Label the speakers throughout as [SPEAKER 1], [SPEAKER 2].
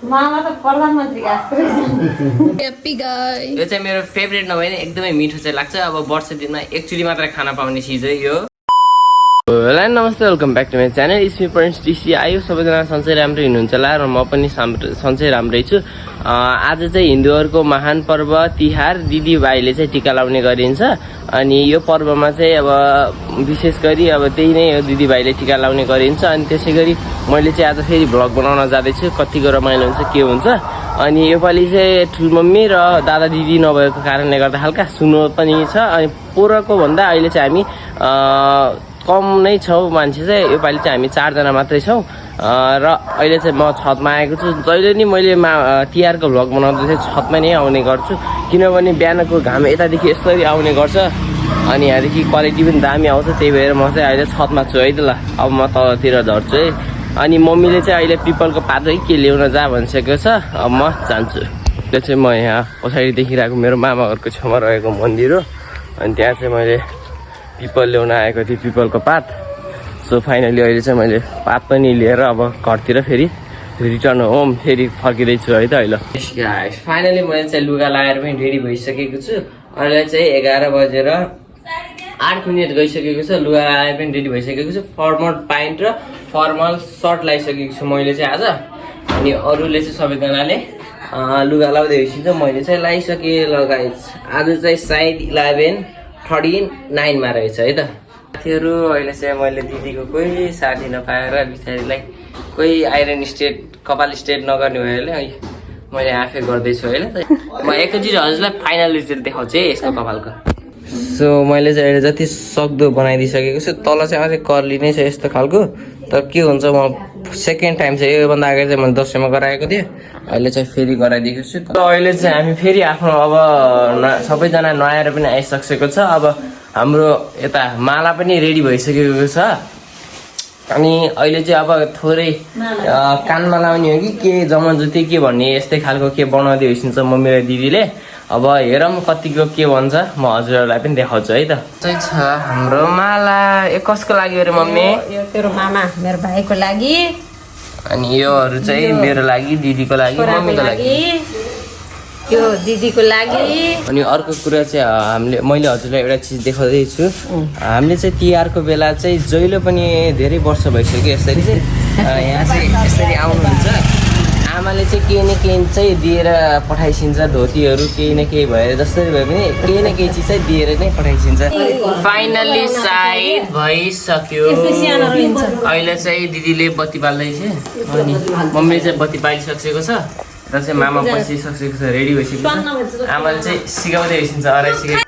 [SPEAKER 1] मामा त प्रधानमन्त्री
[SPEAKER 2] हैप्पी गाई।
[SPEAKER 3] यो चाहिँ मेरो फेभरेट नभए नि एकदमै मिठो चाहिँ लाग्छ। अब वर्ष दिनमा एकचोटि मात्र खान पाउने चिज है यो। हेलो नमस्ते, welcome back to my channel. इस्मी पर्न्स टिसी आयो। सबैजना सन्चै राम्रो हिँड्नुहुन्छ होला र म पनि सन्चै राम्रै छु। आज चाहिँ हिन्दूहरूको महान पर्व तिहार दिदीभाइले चाहिँ टिका लाउने गरिन्छ। अनि यो पर्वमा चाहिँ अब विशेष गरी अब त्यही नै हो, दिदीभाइले टिका लाउने गरिन्छ। अनि त्यसै गरी मैले चाहिँ आज फेरि भ्लग बनाउन जाँदैछु। कतिको रमाइलो हुन्छ के हुन्छ। अनि योपालि चाहिँ ठुलमम्मी र दादा दिदी नभएको कारणले गर्दा हल्का सुनो पनि छ। अनि पोहोरको भन्दा अहिले चाहिँ हामी कम नै छौँ मान्छे चाहिँ। योपालि चाहिँ हामी 4 जना मात्रै छौँ। र अहिले चाहिँ म छतमा आएको छु। जहिले नि मैले तिहारको भ्लग बनाउँदा चाहिँ छतमा नै आउने गर्छु, किनभने बिहानको घाम यतादेखि यसरी आउने गर्छ। अनि यहाँदेखि क्वालिटी पनि दामी आउँछ। त्यही भएर म चाहिँ अहिले छतमा छु है त। ल अब म तलतिर झर्छु है। अनि मम्मीले चाहिँ अहिले पिपलको पातै के ल्याउन जा भनिसकेको छ। अब म जान्छु। त्यो चाहिँ म यहाँ पछाडि देखिरहेको मेरो मामाहरूको छेउमा रहेको मन्दिर हो। अनि त्यहाँ चाहिँ मैले पिपल ल्याउन आएको थिएँ, पिपलको पात। सो फाइनली अहिले चाहिँ मैले पात पनि लिएर अब घरतिर फेरि रिटर्न होम फेरि फर्किँदैछु है त अहिले। फाइनली मैले चाहिँ लुगा लगाएर पनि रेडी भइसकेको छु। अहिले चाहिँ 11 बजेर 8 मिनट गइसकेको छ। लुगा लगाएर पनि रेडी भइसकेको छु। फर्मल प्यान्ट र फर्मल सर्ट लगाइसकेको छु मैले चाहिँ आज। अनि अरूले चाहिँ सबैजनाले लुगा लाउँदै भइसक्छ। मैले चाहिँ लगाइसकेँ। लगाएँ आज चाहिँ सायद 11:39 रहेछ है त साथीहरू। अहिले चाहिँ मैले दिदीको कोही साथी नपाएर बिचारीलाई कोही आइरन स्ट्रेट कपाल स्ट्रेट नगर्ने भएले मैले आफै गर्दैछु होइन। म एकैचोटि हजुरलाई फाइनल रिजल्ट देखाउँछु है यसको कपालको। सो मैले चाहिँ अहिले जति सक्दो बनाइदिइसकेको छु। तल चाहिँ अझै कर्ली नै छ यस्तो खालको। तर के हुन्छ, म सेकेन्ड टाइम चाहिँ योभन्दा अगाडि चाहिँ मैले दसैँमा गराएको थिएँ। अहिले चाहिँ फेरि गराइदिएको छु। तर अहिले चाहिँ हामी फेरि आफ्नो अब सबैजना नुहाएर पनि आइसकेको छ। अब हाम्रो यता माला पनि रेडी भइसकेको छ। अनि अहिले चाहिँ अब थोरै कानमा लाउने हो कि के जमनजुती के भन्ने यस्तै खालको के बनाउँदै होइसिन्छ मम्मी र दिदीले। अब हेरौँ कतिको के भन्छ। म हजुरहरूलाई पनि देखाउँछु है त। चाहिँ छ हाम्रो माला। यो कसको लागि अरे मम्मी?
[SPEAKER 1] यो तेरो मामा मेरो भाइको लागि।
[SPEAKER 3] अनि योहरू चाहिँ मेरो लागि, दिदीको लागि, मम्मीको लागि,
[SPEAKER 1] यो दिदीको लागि।
[SPEAKER 3] अनि अर्को कुरा चाहिँ मैले हजुरलाई एउटा चिज देखाउँदैछु। हामीले चाहिँ तिहारको बेला चाहिँ जहिले पनि धेरै वर्ष भइसक्यो यसरी चाहिँ यहाँ चाहिँ यसरी आउनुहुन्छ। आमाले चाहिँ केही न केही चाहिँ दिएर पठाइसिन्छ। धोतीहरू केही न केही भएर जसरी भए पनि केही न केही चिज चाहिँ दिएर नै पठाइसिन्छ। फाइनल्ली सायद भइसक्यो। अहिले चाहिँ दिदीले बत्ती बाल्दैछ। अनि मम्मीले चाहिँ बत्ती बालिसकेको छ। र चाहिँ मामा बसिसकेको छ, रेडी भइसकेको छ। आमाले चाहिँ सिकाउँदै भइसिन्छ अराइसकेको।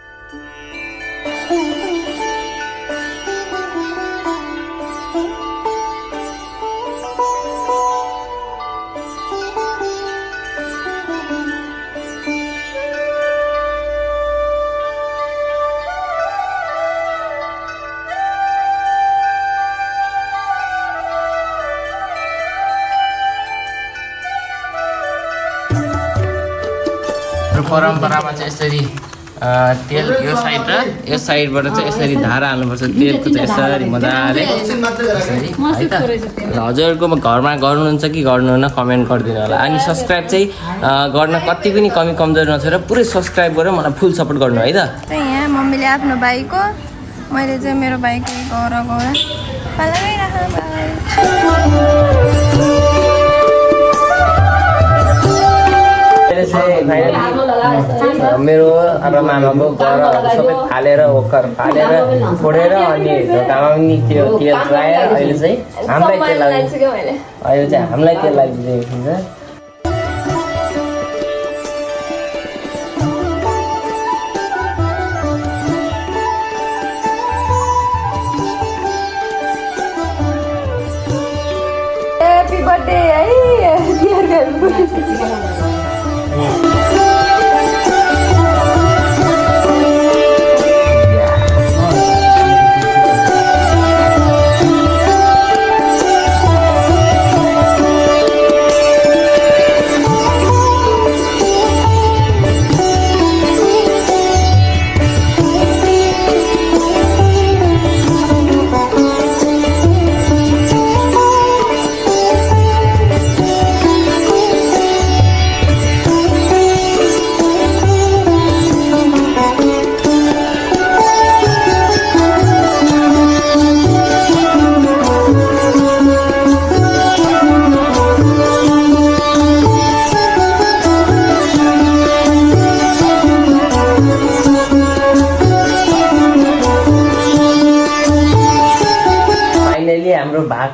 [SPEAKER 3] परम्परामा चाहिँ यसरी तेल यो साइड र यो साइडबाट चाहिँ यसरी धारा हाल्नुपर्छ। तेलको चाहिँ यसरी मजाले यसरी है त। हजुरहरूको घरमा गर्नुहुन्छ कि गर्नुहुन्न कमेन्ट गरिदिनु होला। अनि सब्सक्राइब चाहिँ गर्न कति पनि कमी कमजोरी नछोडेर पुरै सब्सक्राइब गरेर मलाई फुल सपोर्ट गर्नु है त।
[SPEAKER 2] यहाँ मम्मीले आफ्नो भाइको, मैले चाहिँ मेरो भाइको
[SPEAKER 3] मेरो र मामाको गरहरू सबै फालेर ओखर फालेर फोडेर अनि ढोकामा पनि त्यो तेल लगाएर अहिले चाहिँ हामीलाई तेल लगाइदिन्छ। अहिले चाहिँ हामीलाई तेल लगाइदिँदैछ।
[SPEAKER 2] हैप्पी बर्थडे है।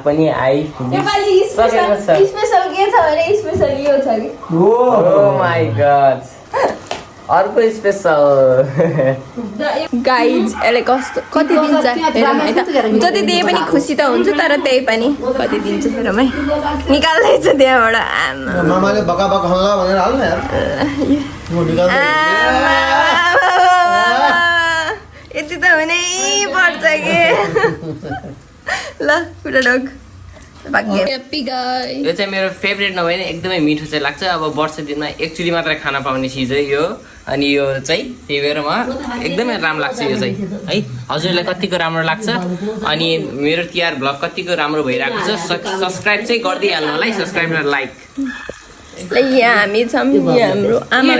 [SPEAKER 3] पनि आइपुगिसकेको छ।
[SPEAKER 2] स्पेशल के छ भने स्पेशल यो छ कि
[SPEAKER 3] Oh my god. अर्को स्पेशल
[SPEAKER 2] गाइज यसले कस्तो कति दिन्छ हेरौँ है त। जति दिए पनि खुसी त हुन्छ तर त्यही पनि कति दिन्छ हेरौँ है। निकाल्दैछ त्यहाँबाट आमा
[SPEAKER 4] मामाले बका बका हल्ला भनेर हाल्न यार म निकाल्दै
[SPEAKER 2] यति त हुनै पर्छ के ल पुरा डग ह्याप्पी गाई।
[SPEAKER 3] यो चाहिँ मेरो फेभरेट नभए नि एकदमै मिठो चाहिँ लाग्छ। अब वर्ष दिनमा एकचोटि मात्र खान पाउने चिज हो यो। अनि यो चाहिँ त्यही भएर म एकदमै राम्रो लाग्छ यो चाहिँ है। हजुरलाई कतिको राम्रो लाग्छ अनि मेरो तिहार भ्लग कतिको राम्रो भइरहेको छ सब्सक्राइब चाहिँ गरिदिइहाल्नु होला है। सब्सक्राइब र लाइक।
[SPEAKER 2] ल यहाँ हामी छौँ हाम्रो आमा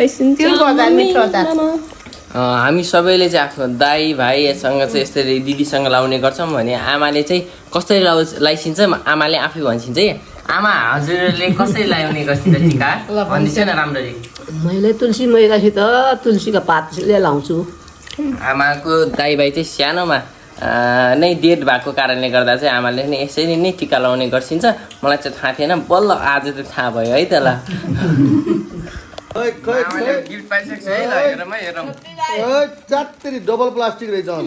[SPEAKER 3] हामी सबैले चाहिँ आफ्नो दाई भाइसँग चाहिँ यसरी दिदीसँग लाउने गर्छौँ भने आमाले चाहिँ कसरी लाइसिन्छ आमाले आफै भन्छिन्छ है। आमा हजुरले कसरी लगाउने गर्छिन्छ टिका भनिदिन्छ न राम्ररी।
[SPEAKER 5] मैले तुलसी मैदासित तुलसीको पातले लाउँछु।
[SPEAKER 3] आमाको दाई भाइ चाहिँ सानोमा नै डेट भएको कारणले गर्दा चाहिँ आमाले नै यसरी नै टिका लगाउने गर्छिन्छ। मलाई चाहिँ थाहा थिएन बल्ल आज त थाहा भयो है त ल। गिफ्ट पाइसक्छ है ल हेरौँ है हेरौँ।
[SPEAKER 4] चात्तरी डबल प्लास्टिक रहेछ अझ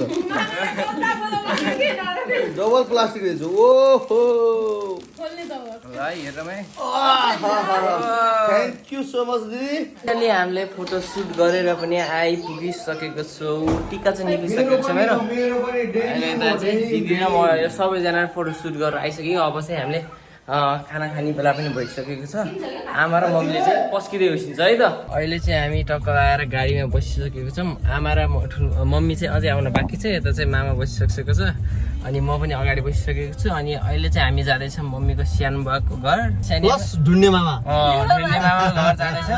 [SPEAKER 4] डबल प्लास्टिक रहेछ ओहो
[SPEAKER 3] ल हेरौँ है।
[SPEAKER 4] थ्याङ्क यू सो मच दिदी।
[SPEAKER 3] अहिले हामीले फोटो सुट गरेर पनि आइपुगिसकेको छौँ। टिका चाहिँ निक्लिसकेको छ मेरो। अहिले यता चाहिँ दिदी र म यो सबैजना फोटो सुट गरेर आइसक्यो। अब चाहिँ हामीले खाना खाने बेला पनि भइसकेको छ। आमा र मम्मीले चाहिँ पस्किँदै उसिन्छ है त। अहिले चाहिँ हामी टक्क आएर गाडीमा बसिसकेको छौँ। आमा र मम्मी चाहिँ अझै आउन बाँकी छ। यता चाहिँ मामा बसिसकेको छ अनि म पनि अगाडि बसिसकेको छु। अनि अहिले चाहिँ हामी जाँदैछौँ मम्मीको सानो बुवाको घर
[SPEAKER 4] ढुन्ने मामा
[SPEAKER 3] ढुन्ने मामाको घर जाँदैछ।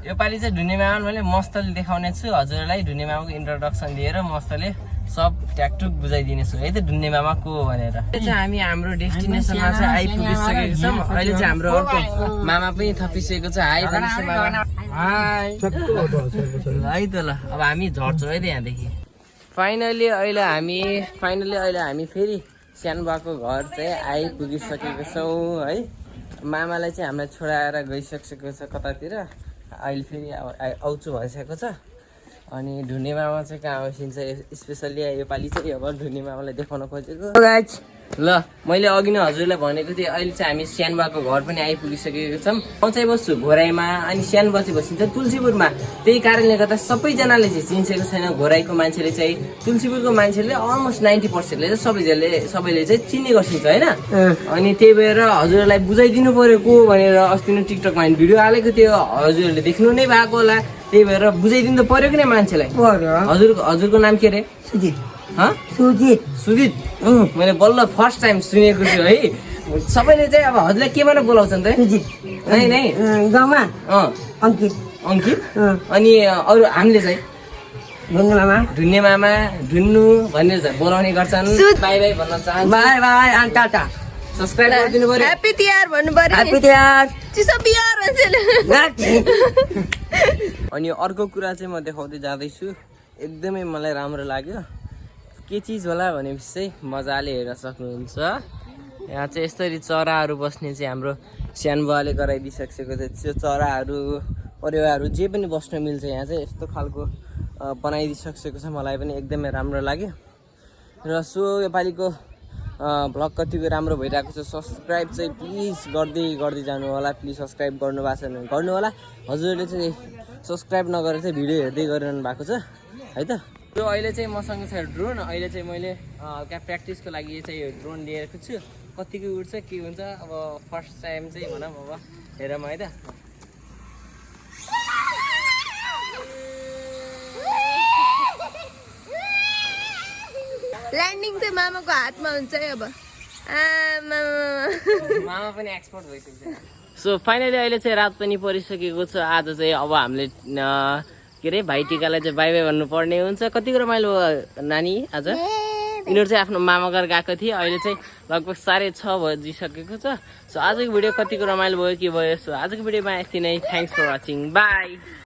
[SPEAKER 3] योपालि चाहिँ ढुन्ने मामा मैले मस्तले देखाउने छु हजुरलाई। ढुन्ने मामाको इन्ट्रोडक्सन दिएर मस्तले सब ट्याकटुक बुझाइदिनेछु है त ढुन्ने मामा को भनेर। अहिले चाहिँ हामी हाम्रो डेस्टिनेसनमा चाहिँ आइपुगिसकेको छौँ। अहिले चाहिँ हाम्रो अर्को मामा पनि थपिसकेको छ। हाई भन्नुहोस् मामा। हाई है त ल अब हामी झर्छौँ है त यहाँदेखि। फाइनली अहिले हामी फेरि सानो बाको घर चाहिँ आइपुगिसकेको छौँ है। मामालाई चाहिँ हामीलाई छोडाएर गइसकेको छ कतातिर। अहिले फेरि आउँछु भइसकेको छ। अनि ढुन्ने मामा चाहिँ कहाँ बसिन्छ स्पेसल्ली योपालि चाहिँ अब ढुन्ने मामालाई देखाउन खोजेको। ल मैले अघि नै हजुरलाई भनेको थिएँ अहिले चाहिँ हामी सानबाको घर पनि आइपुगिसकेको छौँ। म चाहिँ बस्छु घोराईमा अनि सानबा चाहिँ बसिन्छ तुलसीपुरमा। त्यही कारणले गर्दा सबैजनाले चाहिँ चिन्सेको छैन। घोराईको मान्छेले चाहिँ तुलसीपुरको मान्छेले अलमोस्ट 90%ले चाहिँ सबैले चाहिँ चिन्ने गर्छिन्छ होइन। अनि त्यही भएर हजुरलाई बुझाइदिनु पर्यो को भनेर अस्ति नै टिकटकमा भिडियो हालेको थियो हजुरहरूले देख्नु नै भएको होला। त्यही भएर बुझाइदिनु त पर्यो कि नै मान्छेलाई। हजुरको नाम के अरे? सुजित। मैले बल्ल फर्स्ट टाइम सुनेको छु है। सबैले चाहिँ अब हजुरलाई के भनेर बोलाउँछन् त? नै अङ्कित अनि अरू हामीले चाहिँ ढुन्ने मामा ढुन्नु भनेर चाहिँ बोलाउने गर्छन्। बाई बाई भन्न चाहन्छु। By by Tata. सब्सक्राइब गरिदिनु पर्यो।
[SPEAKER 2] ह्याप्पी तिहार भन्नु पर्यो।
[SPEAKER 3] ह्याप्पी तिहार।
[SPEAKER 2] चिसो बिहार
[SPEAKER 3] अनि अर्को कुरा चाहिँ म देखाउँदै जाँदैछु। एकदमै मलाई राम्रो लाग्यो। के चिज होला भनेपछि चाहिँ मजाले हेर्न सक्नुहुन्छ। यहाँ चाहिँ यसरी चराहरू बस्ने चाहिँ हाम्रो सानबुवाले गराइदिइसकेको छ। त्यो चराहरू परिवारहरू जे पनि बस्न मिल्छ यहाँ चाहिँ यस्तो खालको बनाइदिइसकेको छ। मलाई पनि एकदमै राम्रो लाग्यो। र सो योपालिको भ्लग कतिको राम्रो भइरहेको छ। सब्सक्राइब चाहिँ प्लिज गर्दै जानु होला। प्लिज सब्सक्राइब गर्नु भएको छैन भने गर्नु होला। हजुरहरूले चाहिँ सब्सक्राइब नगरेर चाहिँ भिडियो हेर्दै गरिरहनु भएको छ है त। यो अहिले चाहिँ मसँग छ ड्रोन। अहिले चाहिँ मैले क्या प्र्याक्टिसको लागि चाहिँ यो ड्रोन लिएको छु। कतिको उड्छ के हुन्छ अब फर्स्ट टाइम चाहिँ भनौँ अब हेरौँ है त।
[SPEAKER 2] ल्यान्डिङ चाहिँ मामाको हातमा हुन्छ है अब।
[SPEAKER 3] मामा पनि एक्सपर्ट भइसक्छ। सो फाइनली अहिले चाहिँ रात पनि परिसकेको छ। आज चाहिँ अब हामीले के अरे भाइटिकालाई चाहिँ बाई बाई भन्नुपर्ने हुन्छ। कतिको रमाइलो नानी आज। यिनीहरू चाहिँ आफ्नो मामा घर गएको थिए। अहिले चाहिँ लगभग 6:30 बजिसकेको छ। सो आजको भिडियो कतिको रमाइलो भयो के भयो। सो आजको भिडियोमा यति नै। Thanks for watching. बाई।